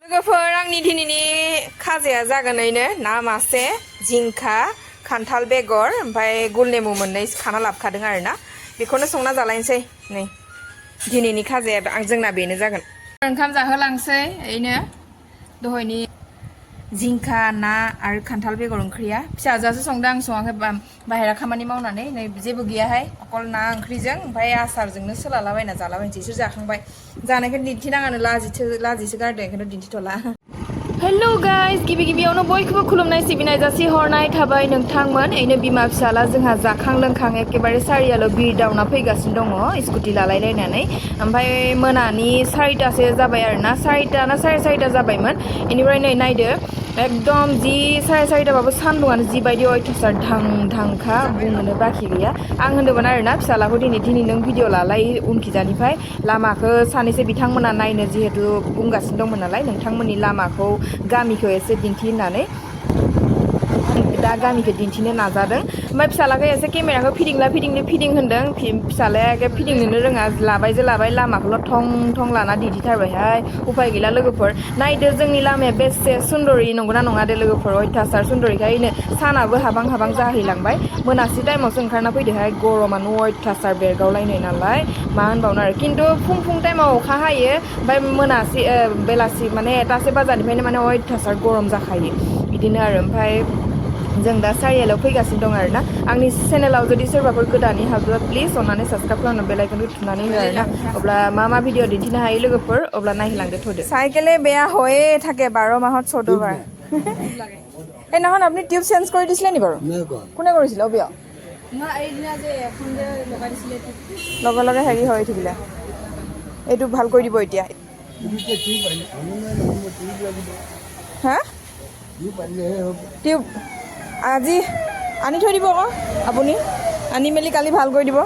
लोगोफोर आंनि दिनैनि खाजाया जागोनैनो ना मासे जिंखा खान्थाल बेगर ओमफ्राय गुलनेमु मोननै खाना लाबोखादों आरोना बेखौनो संना जालायनोसै नै दिनैनि खाजाया जोंना बेनो जागोन ओंखाम जाहोलांसै ओइनो दहायनि जिंखा ना आरो खान्थाल बेगर ओंख्रिया फिसाजोआसो संदों आं सङाखै बाहेरा खामानि मावनानै नै जेबो गैयाहाय अकल ना ओंख्रिजों ओमफ्राय आसारजोंनो सोलालाबायना जालाबायनोसै इसोर जाखांबाय जानायखौ दिन्थिनाङानो लाजिसो गारदों ओंखायनो दिन्थिथ'ला हेलो गाइस गिबियावनो बयखौबो खुलुमनाय सिबिनाय जासि हरनाय थाबाय नोंथांमोन ओइनो बिमा फिसाला जोंहा जाखां लोंखां एखेबारे सारियाल' बिरदावना फैगासिनो दङ स्कुटि लालायलायनानै ओमफ्राय मोनानि 4टासो जाबाय आरोना 4टा ना 4:30 जाबायमोन बेनिफ्राय नै नायदो एकदम जि 4:30बाबो सान्दुंआनो जिबायदि अयथासार धांखा बुंनोनो बाखि गैया आं होनदोंमोन आरोना फिसालाखौ दिनै नों भिडिअ लालाय उनखिजानिफ्राय लामाखौ सानैसो बिथांमोना नायनो जिहेतु बुंगासिनो दंमोन नालाय नोंथांमोननि लामाखौ गामिखौ एसे दिन्थि होननानै दा गामिखौ दिन्थिनो नाजादों ओमफ्राय फिसालाखौ एसे केमेराखौ फिदिं होनदों फिसालाया एखे फिदिंनोनो रोङा लाबाय लामाखौल' थं लाना दिन्थिथारबायहाय उफाय गैला लोगोफोर नायदो जोंनि लामाया बेसे सुन्दरि नंगौना नङा दे लोगोफोर अयथासार सुन्दरिखायनो सानाबो हाबां हाबांजाहैलांबाय मोनासि टाइमावसो ओंखारना फैदोहाय गरमानो अयथासार बेरगावलायनाय नालाय मा होनबावनो आरो खिन्थु फुं टाइमाव अखा हायो ओमफ्राय मोनासि बेलासि माने 1टासो बाजारनिफ्रायनो माने अयथासार गरम जाखायो बिदिनो आरो ओमफ्राय जों दा सारियालाव फैगासिनो दं आरोना आंनि चेनेलाव जुदि सोरबाफोर गोदानै हाबोब्ला प्लिज अन्नानै साबस्क्राइब खालामनो बेल आइकनखौ थुनानै हो आरोना अब्ला मा भिडिअ दिन्थिनो हायो लोगोफोर अब्ला नायहोलांदो थ'दो চাইকেলে বেয়া হয়ে থাকে 12 মাহত 14 বাৰ এইদিনাখন আপুনি টিউব চেঞ্জ কৰি দিছিলে নি বাৰু কোনে কৰিছিলে অবিয় লগে হেৰি হৈ থাকিলে এইটো ভাল কৰি দিব এতিয়া হা টিউব আজি আনি থৈ দিব আকৌ আপুনি আনি মেলি কালি ভাল কৰি দিব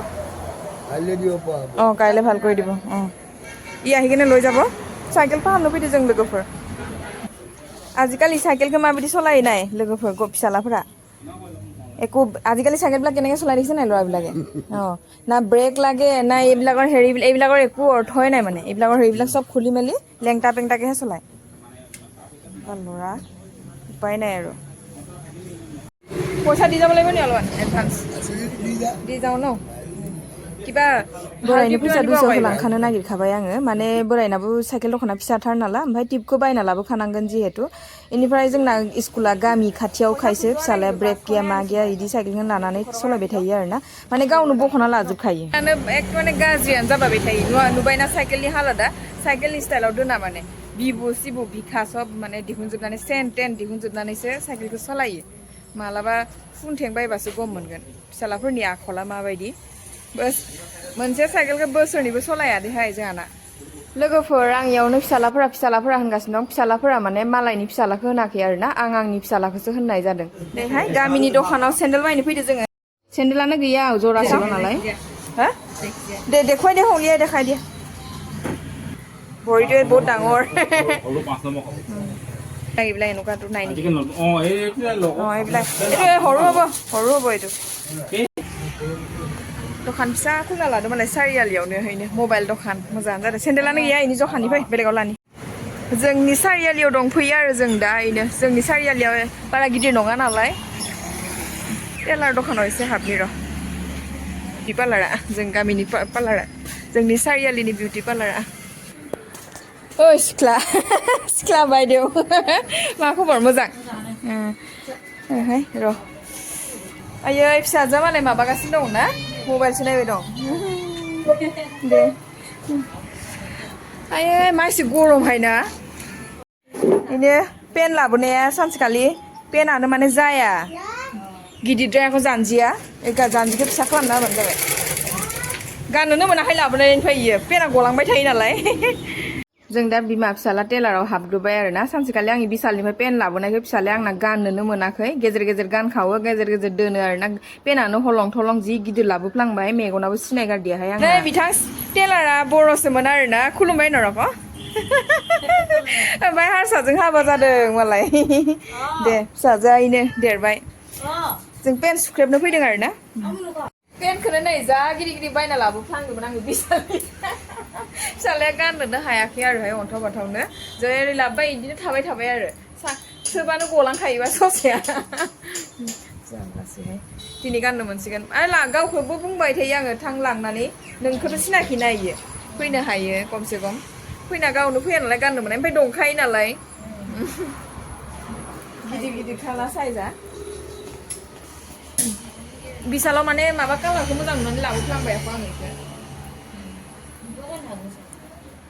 অঁ কাইলৈ ভাল কৰি দিব অঁ ই আহি কিনে লৈ যাব চাইকেল ফাহাम नुफैदो जों लोगोफोर आजिखालि साइकेलखौ माबायदि सलायो नाय लोगोफोर फिसालाफोरा একো আজিকালি চাইকেলবিলাক কেনেকৈ চলাই দেখিছে নাই ল'ৰাবিলাকে অঁ না ব্ৰেক লাগে না এইবিলাকৰ একো অৰ্থই নাই মানে এইবিলাক চব খুলি মেলি লেংটা পেংটাকেহে চলায় ল'ৰা উপায় নাই আৰু পইচা দি যাব লাগিব নি অলপমান এডভান্স দি যাওঁ ন কিবা बोरायनो फैसा 200 लांखानो नागिरखाबाय आङो माने बोरायनाबो साइकेल दखाना फिसाथार नालाय ओमफ्राय टिपखौ बायना लाबोखानांगोन जिहेतु बेनिफ्राय जोंना स्कुला गामि खाथियाव खायसो फिसालाया ब्रेक गैया मा गैया बिदि साइकेलखौ लानानै सलायबाय थायो आरोना माने गावनो बख'ना लाजोबखायो एकदम गाज्रियानो जाबाय थायो नुबायना साइकेलनि हालोदा साइकेलनि स्टाइलाव दोना माने बिबु सिबु बिखा सब माने दिहुनजोबनानै सेन टेन दिहुनजोबनानैसो साइकेलखौ सालायो मालाबा फुनथें बायबासो गम मोनगोन फिसालाफोरनि आखला माबायदि बस मोनसे साइकेलखौ बोसोरनिबो सलाया देहाय जोंहाना लोगोफोर आं इयावनो फिसालाफोरा होनगासिनो दं फिसालाफोरा माने मालायनि फिसालाखौ होनाखै आरोना आं आंनि फिसालाखौसो होननाय जादों देहाय गामिनि दखानाव सेन्देल बायनो फैदो जोङो सेन्देलानो गैया जरासेल' नालाय हा दे देखुৱাই দে উলিয়াই দেখাই দিয়া ভৰিটোৱে বহুত ডাঙৰ এইবিলাক এনেকুৱাটো নাই নেকি অঁ এইবিলাক এইটো সৰু হ'ব এইটো दखान फिसा खुलिना लादों मालाय सारियालियावनो हैनो मबाइल दखान मोजाङानो जादों सेन्देलानो गैया इनि जखानिफ्राय बेलेगाव लानि जोंनि सारियालियाव दंफैयो आरो जों दा इनो जोंनि सारियालियाव बारा गिदिर नङा नालाय टेलार दखानाव एसे हाबनि र' बिउटि पार्लारा जों गामिनि पार्लारा जोंनि सारियालिनि बिउटि पार्लारा ओइ सिख्ला बायदेव मा खबर मोजां र' आयै फिसाजोआ मालाय माबागासिनो दं ना मबाइलसो नायबाय दं दे आयै मानसि गरमहाय ना बेनो पेन लाबोनाया सानसेखालि पेनानो माने जाया गिदिरद्रायखौ जानजिया जानजिखौ फिसा खालामना होबानो जाबाय गाननोनो मोनाखै लाबोनायनिफ्राय इयो पेना गलांबाय थायो नालाय जों दा बिमा फिसाला टेलाराव हाबदोबाय आरोना सानसेखालि आंनि बिसालनिफ्राय पेन लाबोनायखौ फिसालाया आंना गाननोनो मोनाखै गेजेर गानखावो गेजेर दोनो आरोना पेनानो हलं थलं जि गिदिर लाबोफ्लांबाय मेगनाबो सिनायगारदियाहाय आं नै बिथां टेलारा बर'सोमोन आरोना खुलुमबाय नर'खौ ओमफ्राय हारसाजों हाबा जादों मालाय दे फिसाजोआ इनो देरबाय जों पेन सुख्रेबनो फैदों आरोना पेनखौनो नै जा गिदिर बायना लाबोफ्लांदोंमोन आङो बिसालनि फिसालाया गाननोनो हायाखै आरोहाय अन्थाव बाथावनो जै लाबबाय बिदिनो थाबाय आरो सोबानो गलांखायोबा ससेया जाम्बासैहाय दिनै गाननो मोनसिगोन आरो गावखौबो बुंबाय थायो आङो थां लांनानै नोंखौथ' सिनाखि नायो फैनो हायो खमसे खम फैना गावनो फैया नालाय गाननो मोननाय ओमफ्राय दंखायो नालाय गिदिर खाला साइजआ बिसालाव माने माबा कालारखौ मोजां नुनानै लाबोफ्लांबाय आं बेखौ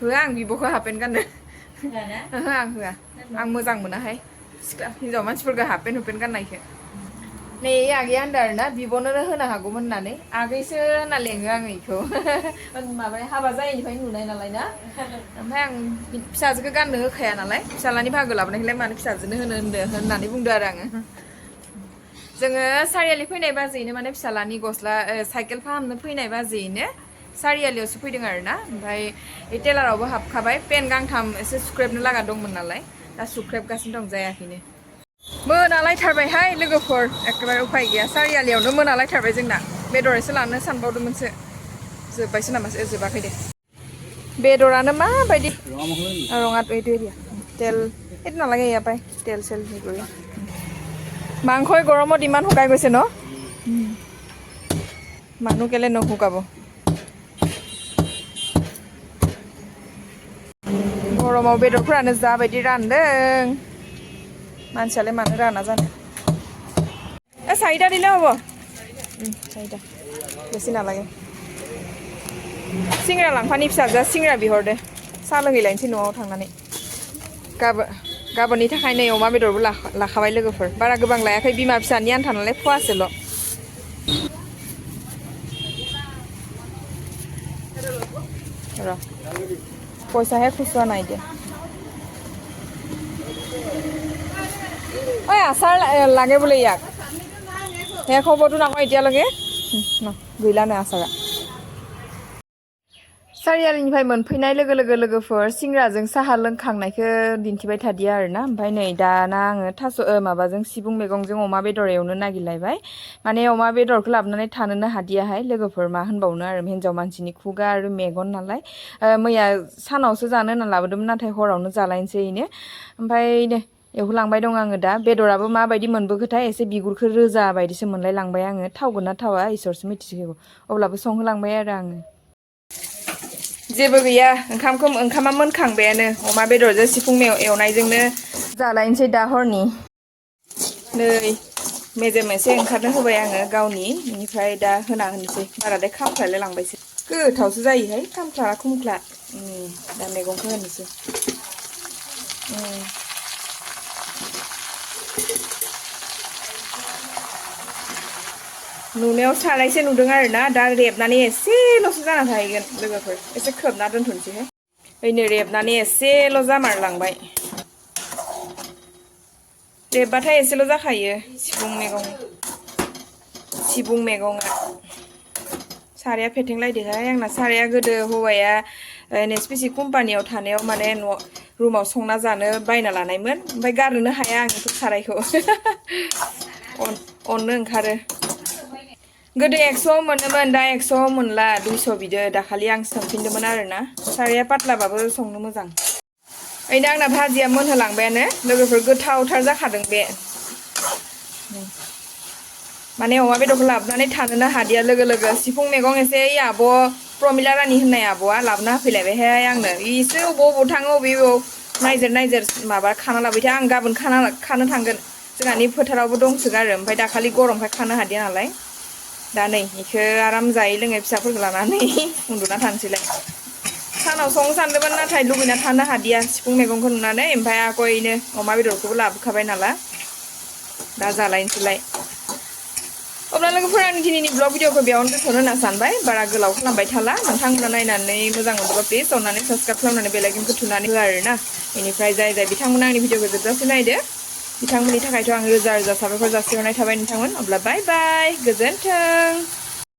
होआ आं बिब'खौ हाफपेन्ट गाननो ओहो आं होआ आं मोजां मोनाहाय हिनजाव मानसिफोरखौ हाफपेन्ट गाननायखौ नै आगैया होनदों आरोना बिब'नो होनो हागौमोन होननानै आगैसो होनना लेङो आङो बेखौ माबा हाबा जायैनिफ्रायनो नुनाय नालाय ना ओमफ्राय आं फिसाजोखौ गाननो होखाया नालाय फिसालानि बाहागो लाबोनायखौलाय मानो फिसाजोनो होननानै बुंदो आरो आङो जोङो सारियालि फैनाय बाजैनो माने फिसालानि गस्ला साइकेल फाहामनो फैनाय बाजैनो सारियालियावसो फैदों आरोना ओमफ्राय टेलारावबो हाबखाबाय पेन गांथाम एसे सुख्रेबनो लागा दंमोन नालाय दा सुख्रेबगासिनो दं जायाखैनो मोनालायथारबायहाय लोगोफोर एखेबारे उफाय गैया सारियालियावनो मोनालायथारबाय जोंना बेदर एसे लानो सानबावदोंमोनसो जोब्बायसो नामासो जोबाखै दे बेदरानो माबायदि ৰঙাত এইটো দিয়া তেল এইটো নালাগে ইয়াৰ পৰাই তেল চেল হেৰি কৰি মাংসই গৰমত ইমান শুকাই গৈছে ন মানুহ কেলে নুশুকাব गरमाव बेदरफोरानो जाबायदि रानदों मानसियालाय मानो राना जानो চাৰিটা দিলে হ'ব চাৰিটা বেছি নালাগে सिंग्रा लांफानि फिसाजोआ सिंग्रा बिहरदो साहा लोंहैलायनोसै न'आव थांनानै गाबोननि थाखाय नै अमा बेदरबो लाखाबाय लोगोफोर बारा गोबां लायाखै बिमा फिसानि आन्था नालाय फवासेल' र' পইচাহে খুচুৰা নাই দিয়া ঐ আচাৰ লাগে বোলে ইয়াক শেষ হ'বতো নহয় এতিয়ালৈকে গইলাनो आसारा सारियालिनिफ्राय मोनफैनाय लोगोफोर सिंग्राजों साहा लोंखांनायखौ दिन्थिबाय थादिया आरोना ओमफ्राय नै दाना आङो थास' माबाजों सिबुं मैगंजों अमा बेदर एवनो नागिरलायबाय माने अमा बेदरखौ लाबोनानै थानोनो हादियाहाय लोगोफोर मा होनबावनो आरो हिन्जाव मानसिनि खुगा आरो मेगन नालाय मैया सानावसो जानो होनना लाबोदोंमोन नाथाय हरावनो जालायनोसै इनो ओमफ्राय दे एवहोलांबाय दं आङो दा बेदराबो माबायदि मोनबोखोथाय एसे बिगुरखौ रोजा बायदिसो मोनलाय लांबाय आङो थावगोन ना थावा इसोरसो मिथिसिगौ अब्लाबो संहोलांबाय आरो आङो जेबो गैया ओंखामा मोनखांबायानो अमा बेदरजों सिफुं एवनायजोंनो जालायनोसै दा हरनि नै मेजेम एसे ओंखारनो होबाय आङो गावनि बेनिफ्राय दा होना होनोसै बारादाय खामख्लायलाय लांबायसो गोथावसो जायोहाय खामख्ला खुमख्ला दा मैगंखौ होनोसै नुनायाव सारायसे नुदों आरोना दा रेबनानै एसेल'सो जाना थाहैगोन लोगोफोर एसे खोबना दोनथ'नोसैहाय ओइनो रेबनानै एसेल' जामारलांबाय रेबबाथाय एसेल' जाखायो सिबुं मैगङा साराया फेथेंलायदोहाय आंना साराया गोदो हौवाया एनएसपिसि कम्पानियाव थानायाव माने रुमाव संना जानो बायना लानायमोन ओमफ्राय गारनोनो हाया आं बेखौ सारायखौ अननो ओंखारो गोदो 100 मोनोमोन दा 100 मोनला 200 बिदो दाखालि आं सोंफिनदोंमोन आरोना साराया पातलाबाबो संनो मोजां ओइनो आंना भाजिया मोनहोलांबायानो लोगोफोर गोथावथार जाखादों बे माने अमा बेदरखौ लाबोनानै थानोनो हादिया लोगो सिफुं मैगं एसे आब' प्रमिला रानि होननाय आब'आ लाबोना होफैलायबायहाय आंनो इसे अबाव थाङो अबेयाव नायजेर माबा खाना लाबोबाय आं गाबोन खानो थांगोन जोंहानि फोथारावबो दंसोगारो ओमफ्राय दाखालि गरमखाय खानो हादिया नालाय दा नै इखौ आराम जायै लोङै फिसाफोरखौ लानानै उन्दुना थानोसैलाय सानाव संनो सानदोंमोन नाथाय लुबैना थानो हादिया सिफुं मैगंखौ नुनानै ओमफ्राय आगयनो अमा बेदरखौबो लाबोखाबाय नालाय दा जालायनोसैलाय अब्ला लोगोफोर आं दिनैनि ब्लग भिडिअखौ बेयावनो दोनथ'नो होनना सानबाय बारा गोलाव खालामबाय थाला नोंथांमोना नायनानै मोजां मोनोब्ला प्लिज अननानै साबस्क्राइब खालामनानै बेल आइकनखौ थुनानै हो आरोना बेनिफ्राय जाय बिथांमोना आंनि भिडिअखौ जोबजासे नायदो बिथांमोननि थाखायथ' आं रोजा साबायखर जासिहरनाय थाबाय नोंथांमोन अब्ला बाय बाय गोजोन्थों।